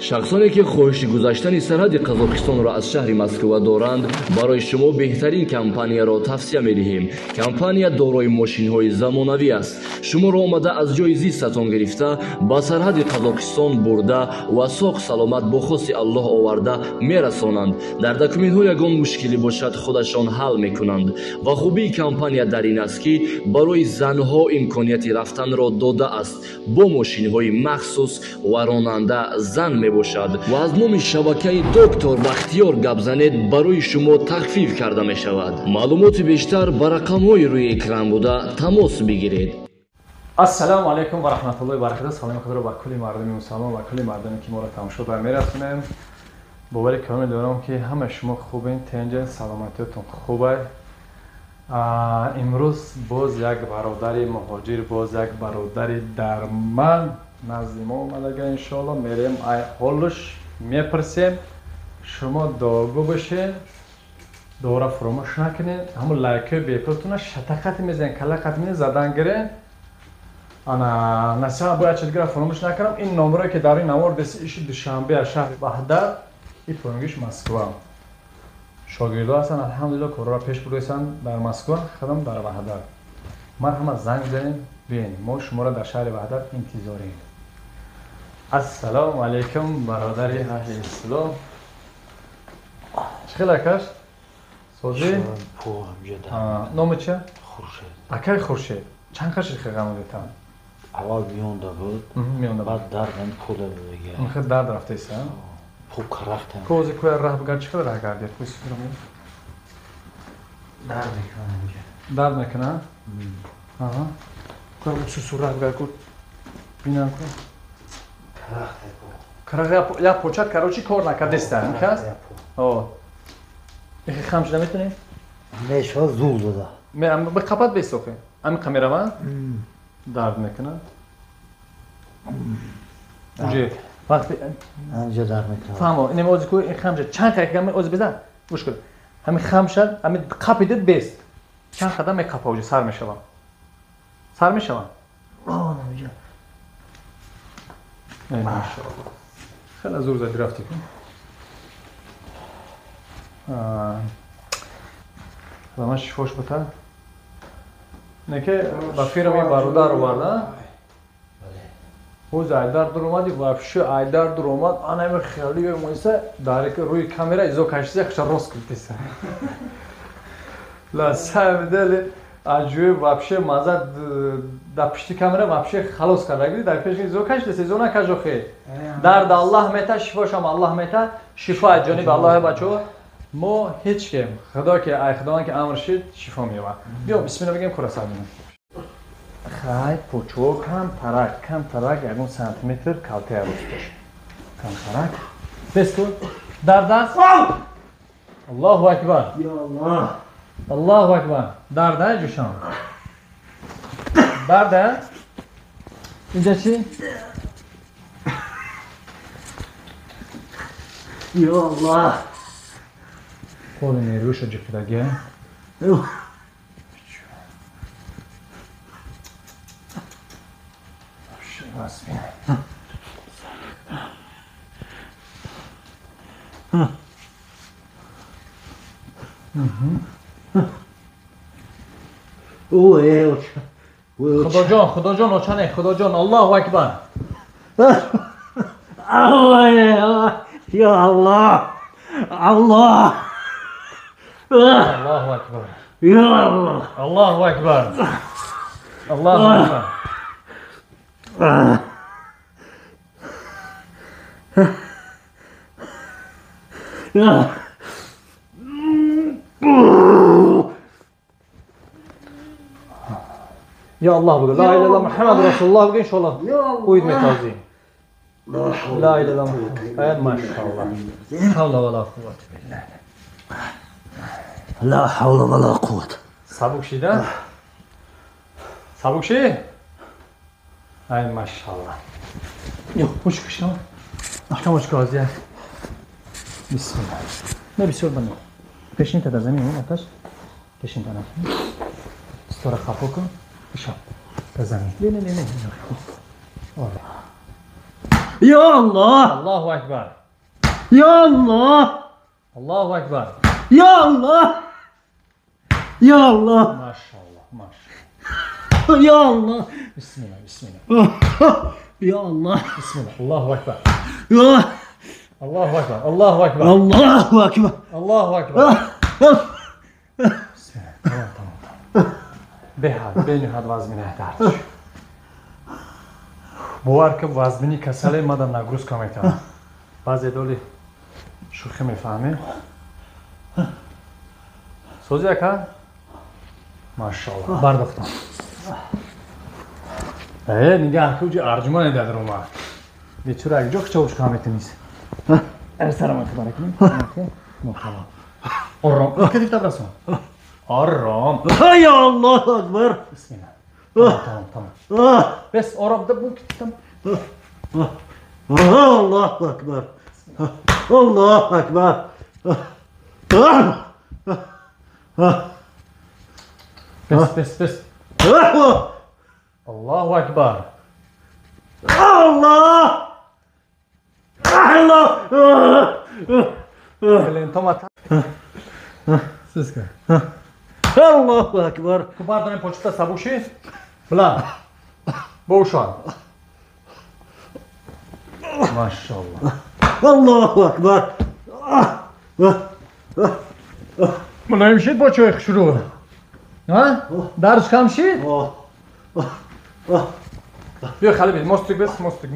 шахсоне ки хоҳиши гузаштани сарҳади қазоқистонро аз шаҳри москва доранд барои шумо беҳтарин компанияро тавсия медиҳем. Компания дорои мошинҳои замонавӣ аст. шуморо омада аз ҷои зистатон гирифта ба сарҳади қазоқистон бурда ва соғ саломат бо хоси аллоҳ оварда мерасонанд. дар документҳо ягон мушкилӣ бошад худашон ҳал мекунанд. ва хубии компания дар ин аст ки барои занҳо имконияти рафтанро дода аст. бо мошинҳои махсус ва ронанда зан мебошад ва аз номи шабакаи доктор Бахтиёр гап занед барои шумо тахфиф карда мешавад. маълумоти бештар ба рақамҳои рӯи экран буда тамос бигиред. ассалому алайкум ва раҳматуллоҳи ва баракатуҳ. саломи худро ба кулли мардуми мусалмон ва кулли мардуме ки моро тамошо ба мерасонем. бовари комил дорам ки ҳама шумо хубин, тенҷен, саломатиятон хуб аст. имрӯз боз як бародари муҳоҷир, боз як бародари дарман назди мо омадага иншоалло мерем ҳолш мепурсем. шумо догу бошед, дора фуромӯш накунед. ҳамун лайкҳои бепултуна шатақат мезанед, калақат мезанед, задан гиред. ана насиҳат бояд чиз гира фуромӯш накунам. ин номеро ки дар ин навор иши душанбе аз шаҳри Ваҳдат ин пурангиш Москва. шогирдо ҳастанд, алҳамдулиллаҳ корро пеш бурдоисанд дар Москва, хадам дар Ваҳдат. марҳамат, занг занед, биёед. мо шуморо дар шаҳри Ваҳдат интизорем. ассалому алайкум бародари аҳли ислом. чӣ хела акаш? созӣ? номи чия? Хуршед. Акай Хуршед. чанд қаши хиғам гирифтам? аввал миёнда буд, баъд дардам пула дига. Михед дард рафтаиса? Пул карахтам. Кози кӯя раҳ бигар чӣ хела раҳ гардид? Дард мекунам инҷа. Дард мекунад? Аҳа. Кӯя усусу раҳ бигар куд. Бинам кун. Карахта. Як почат карочи кор накардиста, кас? О. Ихи хамш наметунӣ? Мешава зул дада. Ба қапат бисохе. Ами камераман? Дард мекунад? Уҷи вақти анҷа дард мекунад. фаҳмо, инем ози ку ин хамша чанд қадам ози безан? гӯш кун. Ами хамша, ами қапи дид бест. Чанд қадам меқапа уҷи сар мешавам. Сар мешавам? Онҷа. Машааллоҳ. хела зур зади рафти кун. Хадамаш шифош бута. Неке ба фирми бародар оварда. Ӯз Айдар дур омади, вообще Айдар дур омад, анами хиёли меоиса, дар рӯи камера изо кашиса хша рост кутиса. Ла самидали аҷӯб вообще маза дар пишти камера вообще халос кардагиди, дар пеши изо кашиса, изо накашохе. Дард Аллаҳ мета, шифошам Аллаҳ мета, шифо аз ҷониби Аллоҳ бачо. мо ҳеҷ кем худо ки ай худованд ки амр шид шифо меёбад. биё бисмилла бигем кура сар бинем. хай пучок кам тарак ягон сантиметр калтая рӯсташ. Кам тарак. Беску. Дард аст? Аллоҳу акбар. Я Аллоҳ. Аллоҳу акбар. Дард аст ҷӯшон? Дард аст? инҷа чӣ? Я Аллоҳ. Qo'li nervuşa jiqidagi. Rasmi. Xudojon ochane, Xudojon, Allohu akbar. Ya Allah. Allah. Allohu akbar. Ya Allah. Allohu akbar. Allohu akbar. Ya Allah bugün. La ilahe illallah Muhammed Resulullah bugün inşallah. Uyud metazi. La ilahe illallah Muhammed. Maşallah. Havla ve la kuvvete billah. La havla ve la kuvvet. Sabukşi'den. Sabukşi. Ay maşallah. Yok hoş kışım. Akşam hoş gazi. Bismillah. Ne bir soru bana. Peşin tada zemin mi ateş? Peşin tada. Sonra kapokun. Işap. Tada zemin. Ne. Orada. Ya Allah! Allahu Ekber. Ya Allah! Allahu Ekber. Ya Allah! Ya Allah! Maşallah, maşallah. Ya Allah! Bismillah, bismillah. Ya Allah! Bismillah. Allahu Ekber. Ya Allahu Ekber. Allahu Ekber. Allahu Ekber! Allahu Ekber. Bismillah. Tamam, tamam, tamam. Behad, benihad vazmine darç. باور که وزنی کسله مادم نگروز کمی کنم بعضی دولی شوخی میفهمی سوزی اکا ماشاءالله برداختم نگه که اوجی ارجمانه دادر اومد بیچور اگه جوک چاوش کامیتی نیست ارسرم اکا برکنیم محترم آرام کدیف تبرسون آرام Ya Allah Ekber! بسم الله tamam tamam bes orada bu gittim Allahu Ekber! Allahu Ekber! bes Allahu Ekber Allah! Allah! Elin tomat siz ki Allahu Ekber! Pardon poçta sabuşi bla boşan maşallah Allahu Ekber! Bunlar bir şey boçoy şuru ha ders kamşi yok hali bir mostuk bes mostuk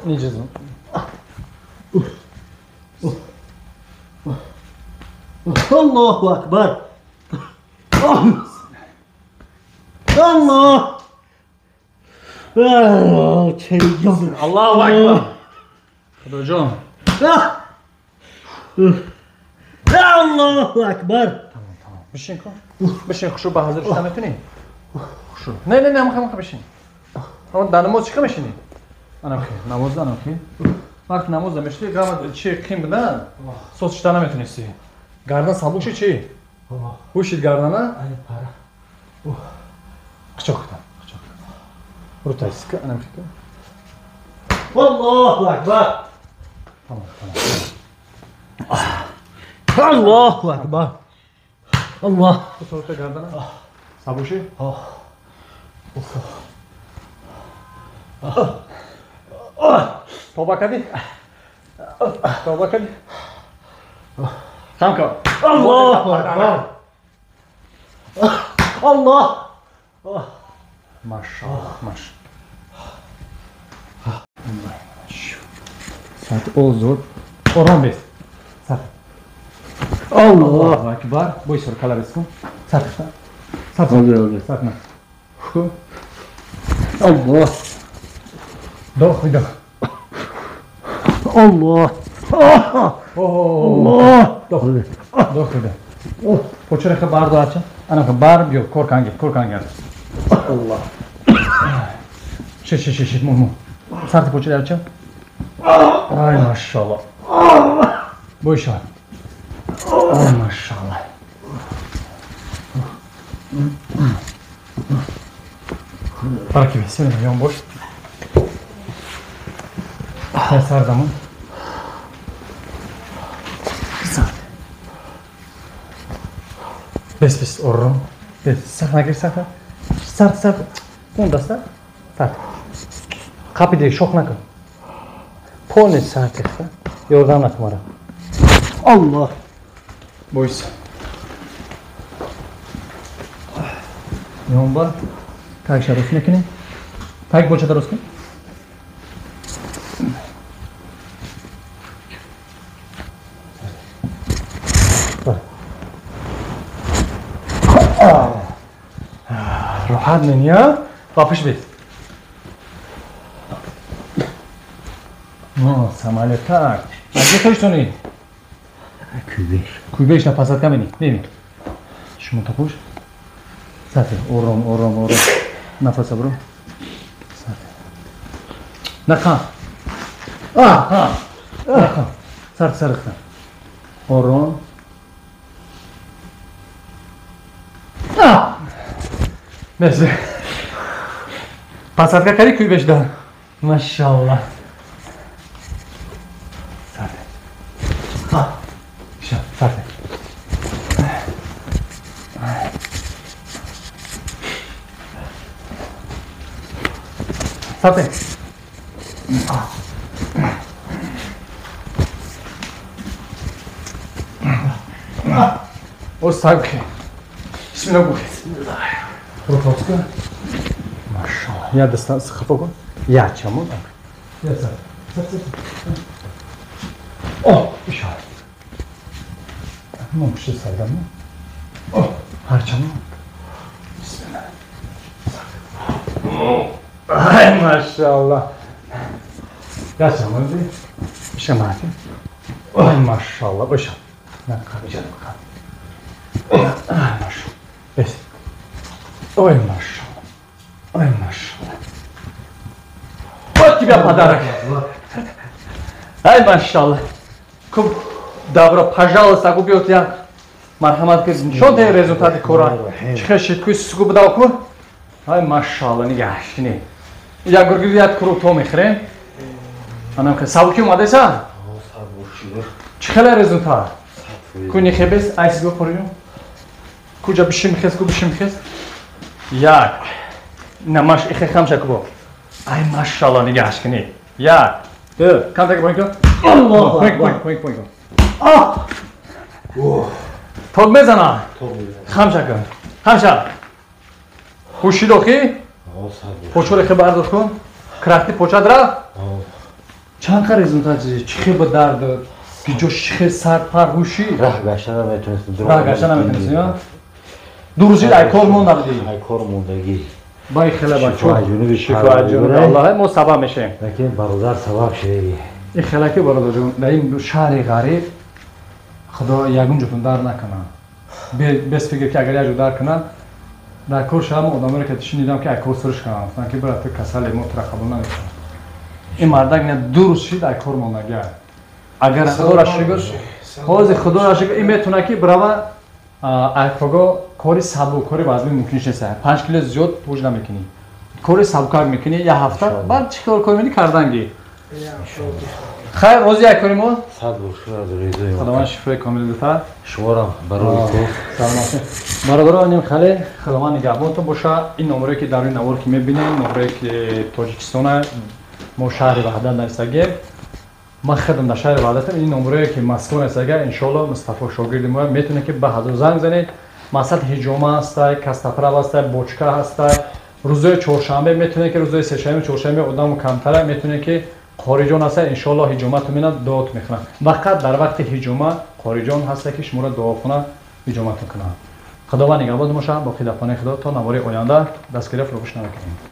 Nicizim Allahu Ekber! Allah! Çeyyum! Allahu Ekber hocam Allahu Ekber! بشین خوشو به حاضر شدن میتونی خوشو نه میخوام بشین اما در نماز چیکار میشینی انا خیر نماز انا خیر وقت نماز میشتی قامت چی قیم بدن سوت شدن نمیتونستی گردن سابوشی چی بوشید گردنه Ay para. قچاق برو تایسکه انا خیر Allahu Ekber! tamam Allahu Ekber! Allah! bu tarafta gardana sabuşi Tövbe kadi. Tövbe kadi. Kanka. Allahu Ekber! Allah! Maşallah, maşallah. Saat oldu. Orhan Bey. Saat. Allahu Ekber. Bu işler kalabeskin. Saat. Saat. Saat ne? Şu. Allah! Doğru, bir dakika. Allah! Allah! Doğru. Doğru. Poçere ka bar doaça. Ana ka bar yok korkan gel. Allah. Şiş mu. Sartı poçere açı. Ay maşallah. Bu iş var. Ay maşallah. Para gibi senin yon boş. Ses her zaman. Bes orrum. Bes sakla gir sakla. Sart. Onda sart. Kapıda şok nakın. Pone sart etsa. Yordan atmara. Allah! Boys. Yon var. Tak şarus nekini. Tak boça taroskin. راحت من يا طافش بيت سمالتك اگه توشتونی کویبش نفست کمینی نمی شما تپوش ساته اورام نفس برو ساته نخم نخم سرختم اورام Neyse. посадка кари куй бешда машалла сарде ша сарде сарде о сарке бисмилlah гуф пропуска машалла я достал схапого я чему так я сар о иша ну что сардам о харчам бисмилlah ай машалла я чему ди шамати ой машалла баша на кабижан ка машалла бес ой машалла ой машалла вот тебя подарок ай машалла куб добро пожалуйста купил я мархамат кыз что ты результаты кора чехешит куй сугу бдавку ай машалла нигашни я гургият круто мехрем анам ка савки умадеса чехела результат куни хебес айсго порю куҷа бишим хес ку бишим хес як намаш ихе хамша кубо ай машалла нигаш кини як ду камтак боинко аллоҳ боинко тог мезана хамша кун хамша ҳуши дохи почуре хе бардор кун крахти почадра чанқа результати чихе ба дард гиҷо чихе сар пар ҳуши راه گشتن نمیتونستم راه گشتن نمیتونستی ها دو روزی ای کار موندگی ای کار موندگی بای خیلی بچه شفای جنوبی شفای جنوبی الله ما سبب میشیم لیکن برادر ثواب شدی این خیلی که برادر جون در این شهر غریب خدا یگون جتون در نکنه بس فکر که اگر یه در کنن در کار شما آدمی رو که شنیدم که کار سرش کنن مثلا که برات کسل ما تو قبول نمیکنه این مردک نه دو روز شد ای کار موندگی اگر خدا را شکر حاضر خدا را شکر این میتونه که برای айфого кори сабук кори вазми мумкинш нест 5 кило зиёд пуҷ намекунӣ кори сабукак мекунӣ я ҳафта баъд чӣ кор кор мекунӣ карданги хайр розӣ як кори мо сад бошад резои худованд шифои комил дота шуморам барои то саломат бародароним хеле худованд нигаҳбонтон боша ин номере ки дар ин навор ки мебинем номере ки тоҷикистона мо шаҳри ваҳдат нарсагем من خدم در شهر وحدتم این نمره که مسکن است اگر انشالله مصطفی شاگرد ما میتونه که به حضور زنگ زنید مثلا هجومه است کاستاپرا است بوچکا است روز چهارشنبه میتونه که روز سه‌شنبه چهارشنبه آدم کمتره میتونه که خارجان است انشالله هجومه تو میاد دعا میکنه فقط در وقت هجومه خارجان هست که شما را دعا کنه هجومه کنه خداوند نگهبان شما با خداپناه خدا تا نوار آینده دستگیری فروش نکنید